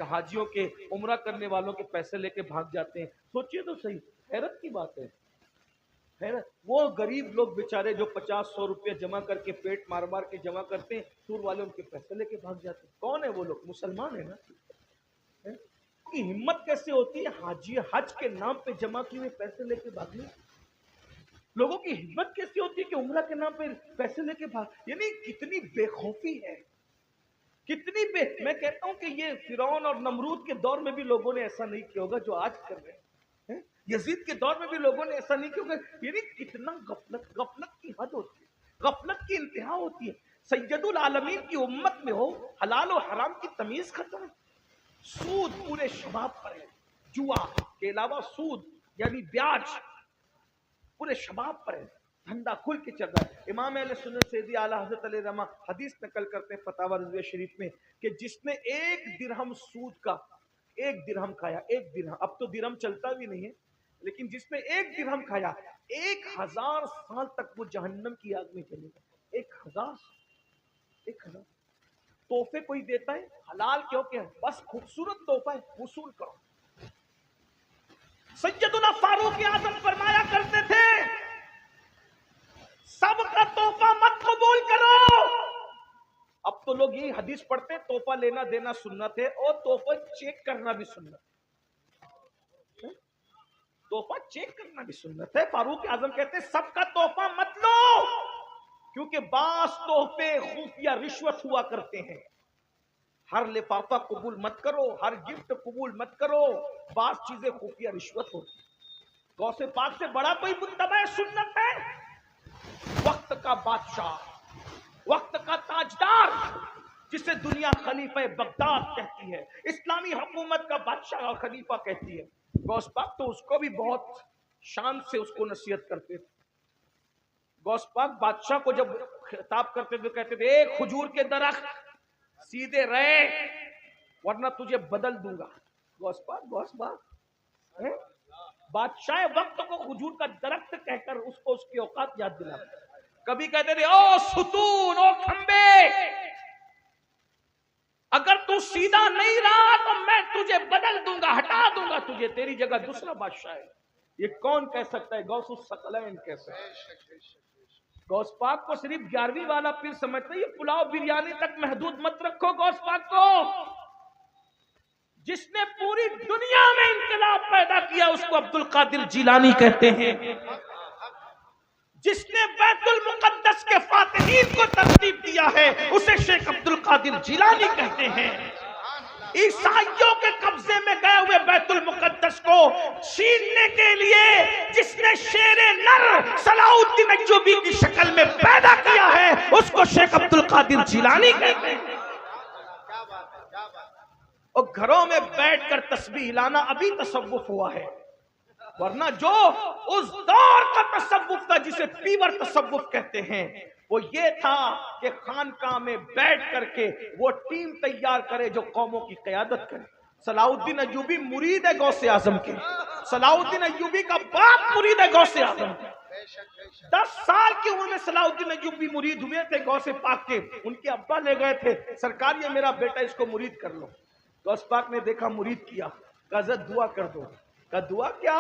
حاجیوں کے عمرہ کرنے والوں کے پیسے لے کے بھاگ جاتے ہیں. سوچئے تو صحیح، حیرت کی بات ہے. وہ غریب لوگ بیچارے جو 50-100 روپے جمع کر کے پیٹ مار مار کے جمع کرتے ہیں، ٹور والے ان کے پیسے لے کے بھاگ جاتے ہیں. کون ہے وہ لوگ؟ مسلمان ہیں نا. کی ہمت کیسے ہوتی ہے حاجی حج کے نام پہ جمع کیے ہوئے پیسے لے کے بھاگنے؟ لوگوں کی ہمت کیسی ہوتی ہے کہ عمرہ کے نام پہ پیسے لے کے بھاگ، یعنی کتنی بے خوفی ہے، میں کہتا ہوں کہ یہ فرعون اور نمرود کے دور میں بھی لوگوں نے ایسا نہیں کیا ہوگا جو آج کر رہے ہیں، یزید کے دور میں بھی لوگوں نے ایسا نہیں کیا ہوگا، یعنی کتنا غفلت کی حد ہوتی ہے، غفلت کی انتہا ہوتی ہے۔ سید العالمین کی امت میں ہو حلال و حرام کی تمیز ختم، سود پورے شباب پر ہے، جوا کے علاوہ سود یعنی بیاج پورے شباب پر ہے، دھندا کھل کے چل رہا ہے۔ امام اہل سنت سیدی اعلیٰ حضرت علیہ رحمہ حدیث نقل کرتے ہیں فتاوی رضویہ شریف میں کہ جس نے 1 درہم سود کا 1 درہم کھایا، 1 درہم، اب تو درہم چلتا بھی نہیں ہے، لیکن جس نے 1 درہم کھایا 1000 سال تک وہ جہنم کی آگ میں جلے گا۔ 1000 تحفے کوئی دیتا ہے حلال کیوں کہ بس خوبصورت تحفہ ہے، وصول کرو۔ سیدنا فاروق اعظم فرمایا کرتے تھے سب کا تحفہ مت قبول کرو۔ اب تو لوگ یہی حدیث پڑھتے ہیں تحفہ لینا دینا سنت ہے اور تحفہ چیک کرنا بھی سنت ہے، تحفہ چیک کرنا بھی سنت ہے۔ فاروق اعظم کہتے ہیں سب کا تحفہ مت لو، کیونکہ بعض تحفے خفیہ رشوت ہوا کرتے ہیں۔ ہر لفافہ قبول مت کرو، ہر گفٹ قبول مت کرو، بعض چیزیں خفیہ رشوت ہوتی۔ غوث پاک سے بڑا کوئی متبع سنت ہے؟ وقت کا بادشاہ، وقت کا تاجدار، جسے دنیا خلیفہ بغداد کہتی ہے، اسلامی حکومت کا بادشاہ اور خلیفہ کہتی ہے، غوث پاک تو اس کو بھی بہت شان سے اس کو نصیحت کرتے تھے۔ غوث پاک بادشاہ کو جب خطاب کرتے تھے کہتے تھے اے کھجور کے درخت سیدھے رہے ورنہ تجھے بدل دوں گا۔ غوث پاک بادشاہ وقت کو کھجور کا درخت کہہ کر اس کو اس کی اوقات یاد دلا۔ کبھی کہتے تھے او ستون، او کھمبے، اگر تو سیدھا نہیں رہا تو میں تجھے بدل دوں گا، ہٹا دوں گا تجھے، تیری جگہ دوسرا بادشاہ ہے۔ یہ کون کہہ سکتا ہے؟ غوث الثقلین کہہ سکتا ہے۔ غوث پاک کو صرف 11ویں والا پیر سمجھتے ہیں، یہ پلاؤ بریانی تک محدود مت رکھو غوث پاک کو۔ جس نے پوری دنیا میں انقلاب پیدا کیا اس کو عبد القادر جیلانی کہتے ہیں۔ جس نے بیت المقدس کے فاتحین کو ترتیب دیا ہے اسے شیخ عبد القادر جیلانی کہتے ہیں۔ عیسائیوں کے قبضے میں گئے ہوئے بیت المقدس کو چھیننے کے لیے جس نے شیر نر صلاح الدین ایوبی کی شکل میں پیدا کیا ہے اس کو شیخ عبد القادر جیلانی کہتے ہیں۔ اور گھروں میں بیٹھ کر تسبیح لانا ابھی تصوف ہوا ہے، ورنہ جو اس دور کا تصوف تھا جسے پیور تصوف کہتے ہیں وہ یہ تھا کہ خانقاہ میں بیٹھ کر کے وہ ٹیم تیار کرے جو قوموں کی قیادت کرے۔ صلاح الدین ایوبی مرید ہے غوث اعظم کے، صلاح الدین ایوبی کا باپ مرید ہے غوث اعظم کے۔ 10 سال کی عمر میں صلاح الدین ایوبی مرید ہوئے تھے غوث پاک کے، ان کے ابا لے گئے تھے سرکار یہ میرا بیٹا اس کو مرید کر لو۔ غوث پاک نے دیکھا مرید کیا، کہا حضرت دعا کر دو۔ کہا دعا کیا،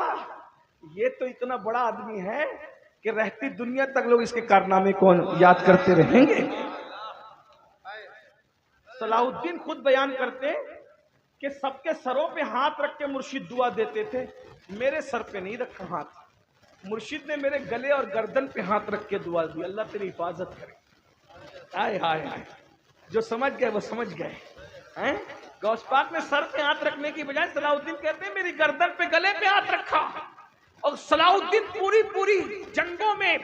یہ تو اتنا بڑا آدمی ہے کہ رہتی دنیا تک لوگ اس کے کارنامے کو یاد کرتے رہیں گے۔ صلاح الدین خود بیان کرتے کہ سب کے سروں پہ ہاتھ رکھ کے مرشد دعا دیتے تھے، میرے سر پہ نہیں رکھا ہاتھ، مرشد نے میرے گلے اور گردن پہ ہاتھ رکھ کے دعا دی، اللہ تیری حفاظت کرے۔ ہائے ہائے ہائے، جو سمجھ گئے وہ سمجھ گئے۔ غوث پاک نے سر پہ ہاتھ رکھنے کی بجائے صلاح الدین کہتے ہیں میری گردن پہ گلے پہ ہاتھ رکھا۔ اور صلاح الدین پوری جنگوں میں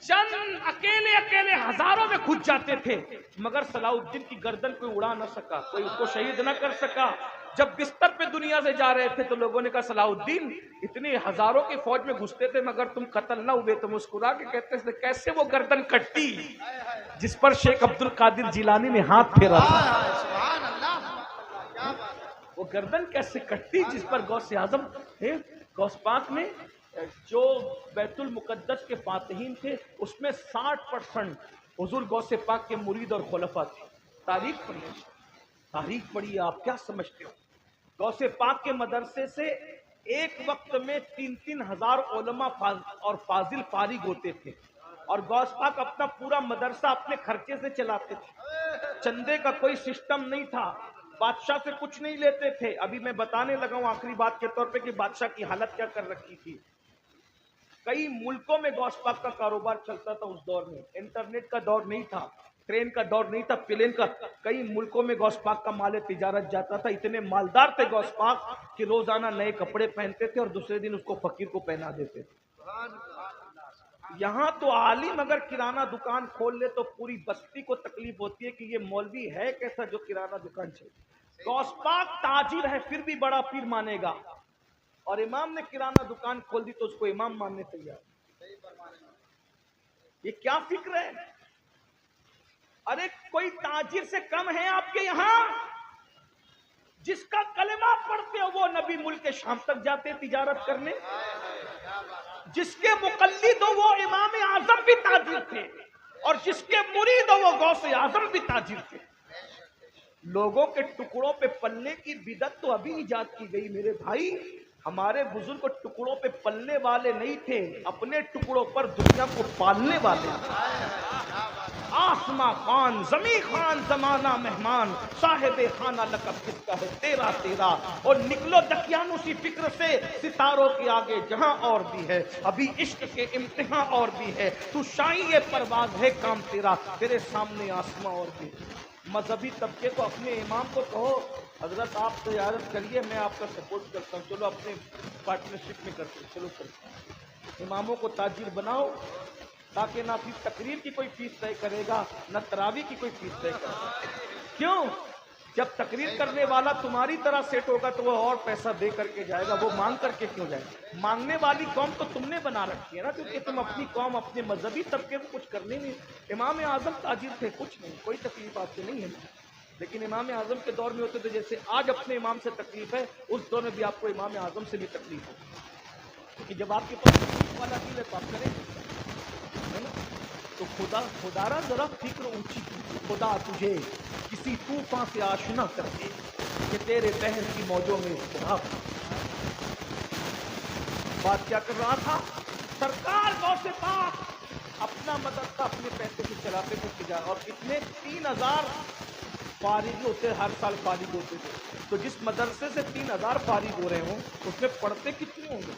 چند اکیلے ہزاروں میں کھج جاتے تھے مگر صلاح الدین کی گردن کوئی اڑا نہ سکا، کوئی اس کو شہید نہ کر سکا۔ جب بستر پہ دنیا سے جا رہے تھے تو لوگوں نے کہا صلاح الدین اتنی ہزاروں کی فوج میں گھستے تھے مگر تم قتل نہ ہوئے، تو مسکرا کے کہتے تھے کیسے وہ گردن کٹتی جس پر شیخ عبد القادر جیلانی نے ہاتھ پھیرا تھا، وہ گردن کیسے کٹتی جس پر غوث اعظم تھے۔ غوث پاک نے جو بیت المقدس کے فاتحین تھے اس میں 60% حضور غوث پاک کے مرید اور خلفاء تھے۔ تاریخ پڑھیے، آپ کیا سمجھتے ہو؟ غوث پاک کے مدرسے سے ایک وقت میں 3-3 ہزار علماء اور فاضل فارغ ہوتے تھے، اور غوث پاک اپنا پورا مدرسہ اپنے خرچے سے چلاتے تھے، چندے کا کوئی سسٹم نہیں تھا۔ بادشاہ سے کچھ نہیں لیتے تھے. ابھی میں بتانے لگا ہوں آخری بات کے طور پہ کہ بادشاہ کی حالت کیا کر رکھی تھی. کئی ملکوں میں غوث پاک کا کاروبار چلتا تھا اس دور میں. انٹرنیٹ کا دور نہیں تھا, ٹرین کا دور نہیں تھا, پلین کا. کئی ملکوں میں غوث پاک کا مال تجارت جاتا تھا. اتنے مالدار تھے غوث پاک کہ روزانہ نئے کپڑے پہنتے تھے اور دوسرے دن اس کو فقیر کو پہنا دیتے تھے. یہاں تو عالم اگر کرانہ دکان کھول لے تو پوری بستی کو تکلیف ہوتی ہے کہ یہ مولوی ہے کیسا جو کرانہ دکان چلے. غوث پاک تاجر ہے پھر بھی بڑا پیر مانے گا, اور امام نے کرانہ دکان کھول دی تو اس کو امام ماننے تیار. یہ کیا فکر ہے؟ ارے کوئی تاجر سے کم ہے آپ کے یہاں؟ جس کا کلمہ پڑھتے ہو وہ نبی ملک شام تک جاتے تجارت کرنے. جس کے مقلد ہو وہ امام اعظم بھی تاجر تھے, اور جس کے مرید ہو وہ غوث اعظم بھی تاجر تھے. لوگوں کے ٹکڑوں پہ پلنے کی بدعت تو ابھی ایجاد کی گئی میرے بھائی. ہمارے بزرگ ٹکڑوں پہ پلنے والے نہیں تھے, اپنے ٹکڑوں پر دنیا کو پالنے والے. آسماں خان زمیں خان زمانہ مہمان صاحب خانہ لقب کس کا ہے تیرا تیرا. اور نکلو دکیانوسی فکر سے ستاروں کے آگے جہاں اور بھی ہے ابھی عشق کے امتحان اور بھی ہے. تو شاہی پرواز ہے کام تیرا, تیرے سامنے آسماں اور بھی. مذہبی طبقے کو اپنے امام کو کہو حضرت آپ تجارت کریے میں آپ کا سپورٹ کرتا ہوں, چلو اپنے پارٹنرشپ میں کرتے چلو کرتے ہیں. اماموں کو تاجر بناؤ تاکہ نہ پھر تقریر کی کوئی فیس طے کرے گا نہ تراویح کی کوئی فیس طے کرے گا. کیوں؟ جب تقریر کرنے والا تمہاری طرح سیٹ ہوگا تو وہ اور پیسہ دے کر کے جائے گا, وہ مانگ کر کے کیوں جائے گا؟ مانگنے والی قوم تو تم نے بنا رکھی ہے نا, کیونکہ تم اپنی قوم اپنے مذہبی طبقے کو کچھ کرنے نہیں. امام اعظم تاجر تھے, کچھ نہیں, کوئی تکلیف آپ سے نہیں ہے, لیکن امام اعظم کے دور میں ہوتے تھے جیسے آج اپنے امام سے تکلیف ہے, اس دور میں بھی آپ کو امام اعظم سے بھی تکلیف ہو. کیونکہ جب آپ کے پاس تکلیف والا دل ہے تو آپ کریں گے نا. تو خدا را ذرا فکر اونچی کی, خدا تجھے کسی طوفان سے آشنا کر دے کہ تیرے بحر کی موجوں میں اضطراب. بات کیا کر رہا تھا؟ سرکار غوث پاک اپنا مدرسہ اپنے پیسے سے چلاتے تھے تجارت, اور کتنے 3000 فارغ ہوتے, ہر سال فارغ ہوتے تھے. تو جس مدرسے سے 3000 فارغ ہو رہے ہوں اس میں پڑھتے کتنے ہوں گے؟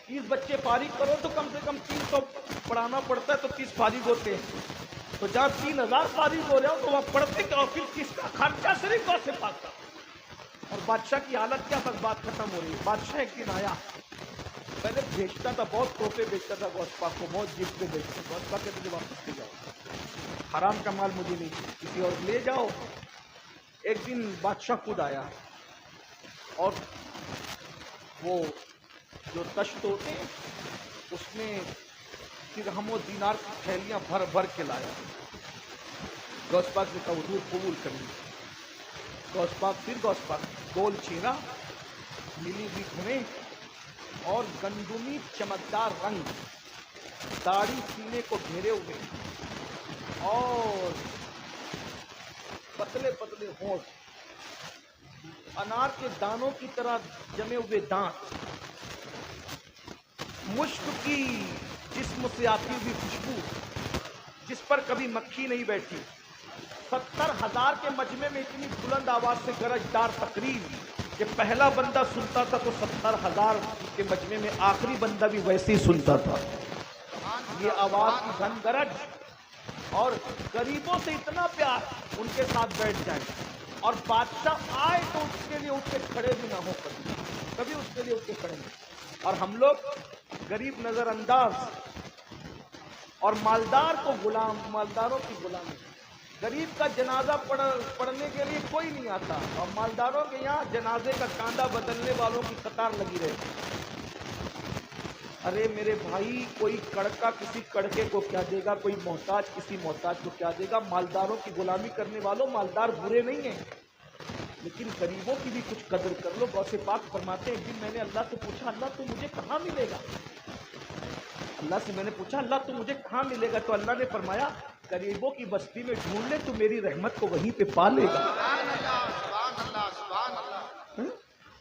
30 بچے فارغ کرو تو کم سے کم 300 پڑھانا پڑتا ہے, تو 30 فارغ ہوتے ہیں. تو جہاں 3000 فارغ ہو رہے ہو تو وہاں پڑھتے کیا, پھر کس کا خرچہ صرف غوث پاک کا. اور بادشاہ کی حالت کیا, بس بات ختم ہو رہی ہے. بادشاہ ایک دن آیا, پہلے بیچتا تھا, بہت تحفے بیچتا تھا غوث پاک کو, بہت گفٹ بیچتا. غوث پاک کہتے تھے واپس لے جاؤ, حرام کا مال مجھے نہیں, کسی اور لے جاؤ. ایک دن بادشاہ خود آیا اور وہ جو تشت ہوتے ہیں اس میں درہم و دینار کی تھیلیاں بھر بھر کے لایا. غوث پاک نے کہا حضور قبول کر لی. غوث پاک گول چہرہ, نیلی ہوئی دھویں اور گندمی چمکدار رنگ, داڑھی سینے کو گھیرے ہوئے اور پتلے پتلے ہونٹ, انار کے دانوں کی طرح جمے ہوئے دانت, مشک کی جسم سے آتی ہوئی خوشبو جس پر کبھی مکھی نہیں بیٹھی. 70,000 کے مجمع میں اتنی بلند آواز سے گرجدار تقریر کہ پہلا بندہ سنتا تھا تو 70,000 کے مجمع میں آخری بندہ بھی ویسے ہی سنتا تھا. یہ آواز کی گھن گرج, اور غریبوں سے اتنا پیار, ان کے ساتھ بیٹھ جائیں, اور بادشاہ آئے تو اس کے لیے اٹھ کے کھڑے بھی نہ ہو, کبھی اس کے لیے اٹھ کے کھڑے نہیں. اور ہم لوگ غریب نظر انداز اور مالدار کو غلام, مالداروں کی غلامی. غریب کا جنازہ پڑھنے کے لیے کوئی نہیں آتا, اور مالداروں کے یہاں جنازے کا کاندھا بدلنے والوں کی قطار لگی رہتی. ارے میرے بھائی, کوئی کڑکا کسی کڑکے کو کیا دے گا, کوئی محتاج کسی محتاج کو کیا دے گا. مالداروں کی غلامی کرنے والوں, مالدار برے نہیں ہیں لیکن غریبوں کی بھی کچھ قدر کر لو. غوث پاک فرماتے ہیں ایک دن میں نے اللہ سے پوچھا, اللہ تو مجھے کہاں ملے گا؟ اللہ سے میں نے پوچھا اللہ تو مجھے کہاں ملے گا؟ تو اللہ نے فرمایا غریبوں کی بستی میں ڈھونڈ لے تو میری رحمت کو وہیں پہ پا لے گا.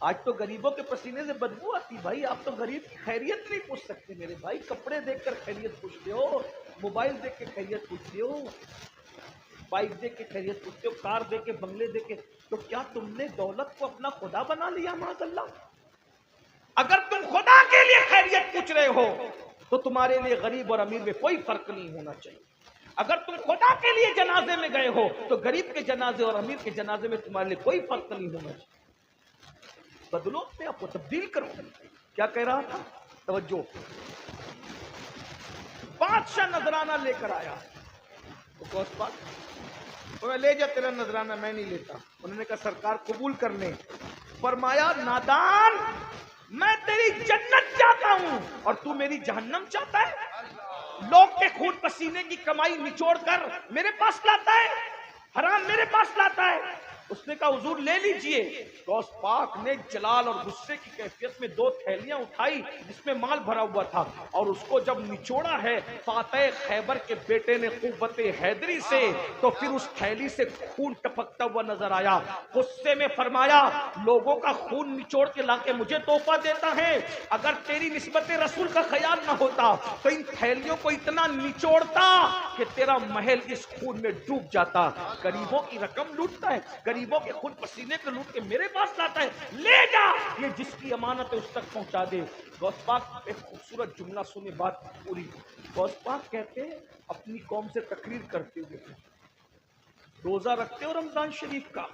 آج تو غریبوں کے پسینے سے بدبو آتی بھائی. آپ تو غریب کی خیریت نہیں پوچھ سکتے میرے بھائی. کپڑے دیکھ کر خیریت پوچھتے ہو, موبائل دیکھ کے خیریت پوچھتے ہو. بائک دے کے خیریت پوچھتے ہو, کار دے کے, بنگلے دے کے, تو کیا تم نے دولت کو اپنا خدا بنا لیا؟ معاذ اللہ. اگر تم خدا کے لیے خیریت پوچھ رہے ہو تو تمہارے لیے غریب اور امیر میں کوئی فرق نہیں ہونا چاہیے. اگر تم خدا کے لیے جنازے میں گئے ہو تو غریب کے جنازے اور امیر کے جنازے میں تمہارے لیے کوئی فرق نہیں ہونا چاہیے. بدلو اپنے آپ کو, تبدیل کرو. کیا کہہ رہا تھا؟ توجہ. بادشاہ نذرانہ لے کر آیا تو غوث پاک تو میں لے جا, تیرا نذرانہ میں نہیں لیتا. انہوں نے کہا سرکار قبول کر لیں. فرمایا نادان, میں تیری جنت چاہتا ہوں اور تو میری جہنم چاہتا ہے. لوگ کے خون پسینے کی کمائی نچوڑ کر میرے پاس لاتا ہے, حرام میرے پاس لاتا ہے. اس نے کہا حضور لے لیجئے. غوث پاک نے جلال اور غصے کی کیفیت میں 2 تھیلیاں اٹھائی جس میں مال بھرا ہوا تھا, اور اس کو جب نچوڑا ہے فاتح خیبر کے بیٹے نے قوت حیدری سے, تو پھر اس تھیلی سے خون ٹپکتا ہوا نظر آیا. غصے میں فرمایا لوگوں کا خون نچوڑ کے لا کے مجھے تحفہ دیتا ہے, اگر تیری نسبت رسول کا خیال نہ ہوتا تو ان تھیلیوں کو اتنا نچوڑتا کہ تیرا محل اس خون میں ڈوب جاتا. غریبوں کی رقم لوٹتا ہے, غریبوں کے خون پسینے کو لوٹ کے میرے پاس لاتا ہے, لے جا, یہ جس کی امانت ہے اس تک پہنچا دے. غوث پاک ایک خوبصورت جملہ سنے, بات پوری. غوث پاک کہتے ہیں اپنی قوم سے تقریر کرتے ہوئے, روزہ رکھتے ہو رمضان شریف کا؟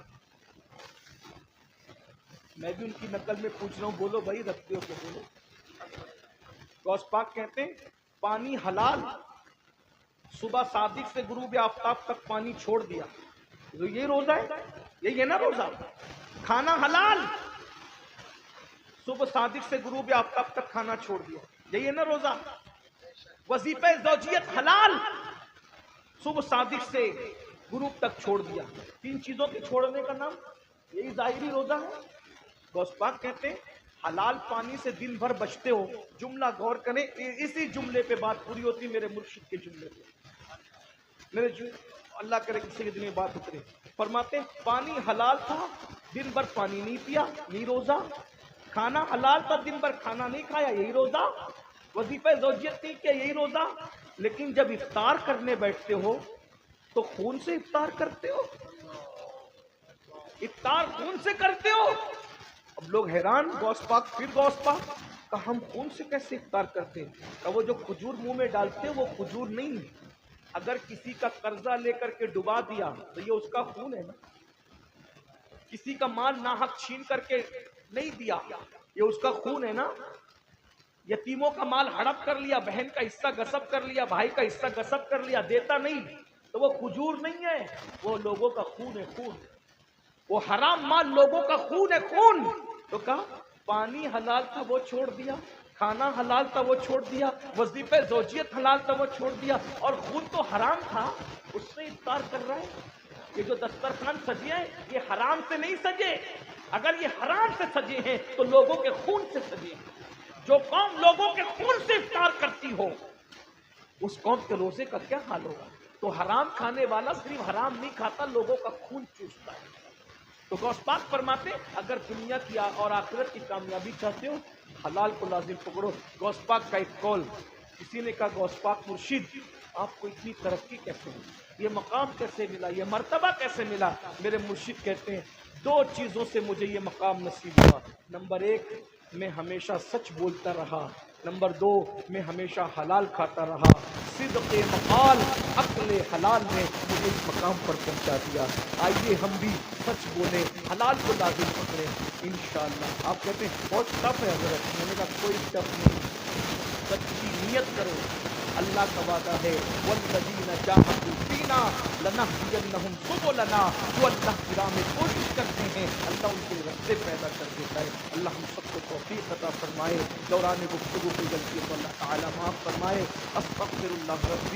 میں بھی ان کی نقل میں پوچھ رہا ہوں, بولو بھائی رکھتے ہو کہ بولو. غوث پاک کہتے ہیں پانی حلال, صبح صادق سے غروب آفتاب تک پانی چھوڑ دیا, تو یہ روزہ ہے, یہی ہے نا روزہ. کھانا حلال, صبح صادق سے غروب آفتاب تک کھانا چھوڑ دیا, یہی ہے نا روزہ. وظیفہ زوجیت حلال, صبح صادق سے غروب تک چھوڑ دیا. 3 چیزوں کے چھوڑنے کا نام یہی ظاہری روزہ ہے. غوث پاک کہتے ہیں حلال پانی سے دن بھر بچتے ہو. جملہ غور کریں, اسی جملے پہ بات پوری ہوتی, میرے مرشد کے جملے پہ. میرے اللہ کرے کسی کے دل میں بات اترے. فرماتے پانی حلال تھا, دن بھر پانی نہیں پیا, یہی روزہ. کھانا حلال تھا, دن بھر کھانا نہیں کھایا, یہی روزہ. وظیفہ زوجیت نہیں کیا, یہی روزہ. لیکن جب افطار کرنے بیٹھتے ہو تو خون سے افطار کرتے ہو, افطار خون سے کرتے ہو. اب لوگ حیران, غوث پاک پھر غوث پاک کہ ہم خون سے کیسے افطار کرتے ہیں؟ کہ وہ جو کھجور منہ میں ڈالتے وہ کھجور نہیں, اگر کسی کا قرضہ لے کر کے ڈبا دیا تو یہ اس کا خون ہے نا. کسی کا مال ناحق چھین کر کے نہیں دیا, یہ اس کا خون ہے نا. یتیموں کا مال ہڑپ کر لیا, بہن کا حصہ غصب کر لیا, بھائی کا حصہ غصب کر لیا, دیتا نہیں, تو وہ کھجور نہیں ہے, وہ لوگوں کا خون ہے, خون. وہ حرام مال لوگوں کا خون ہے, خون. تو کہا پانی حلال تھا وہ چھوڑ دیا, کھانا حلال تھا وہ چھوڑ دیا, وظیفہ زوجیت حلال تھا وہ چھوڑ دیا, اور خون تو حرام تھا اس سے افطار کر رہا ہے. یہ جو دسترخوان سجے ہیں یہ حرام سے نہیں سجے. اگر یہ حرام سے سجے ہیں تو لوگوں کے خون سے سجے ہیں. جو قوم لوگوں کے خون سے افطار کرتی ہو اس قوم کے روزے کا کیا حال ہوگا؟ تو حرام کھانے والا صرف حرام نہیں کھاتا, لوگوں کا خون چوستا ہے. تو غوث پاک فرماتے اگر دنیا کی اور آخرت کی کامیابی چاہتے ہو حلال کو لازم پکڑو. غوث پاک کا ایک قول, کسی نے کہا غوث پاک مرشد آپ کو اتنی ترقی کیسے ملی, یہ مقام کیسے ملا, یہ مرتبہ کیسے ملا؟ میرے مرشد کہتے ہیں 2 چیزوں سے مجھے یہ مقام نصیب ہوا. نمبر 1 میں ہمیشہ سچ بولتا رہا, نمبر 2 میں ہمیشہ حلال کھاتا رہا. صدق مقال عقل حلال نے مجھے اس مقام پر پہنچا دیا. آئیے ہم بھی سچ بولیں, حلال کو لازم پکڑیں انشاءاللہ. آپ کہتے ہیں بہت ٹف ہے حضرت, میں نے کہا کوئی ٹف نہیں, سچی نیت کرو. اللہ کا وعدہ ہے والذین جاہدوا فینا لنہدینہم سبلنا, جو اللہ کی راہ میں کوشش کرتے ہیں اللہ ان کے راستے پیدا کر دیتا ہے. اللہ ہم سب کو توفیق عطا فرمائے, دوران گفتگو کی غلطیوں کو اللہ تعالی معاف فرمائے. استغفر اللہ ربی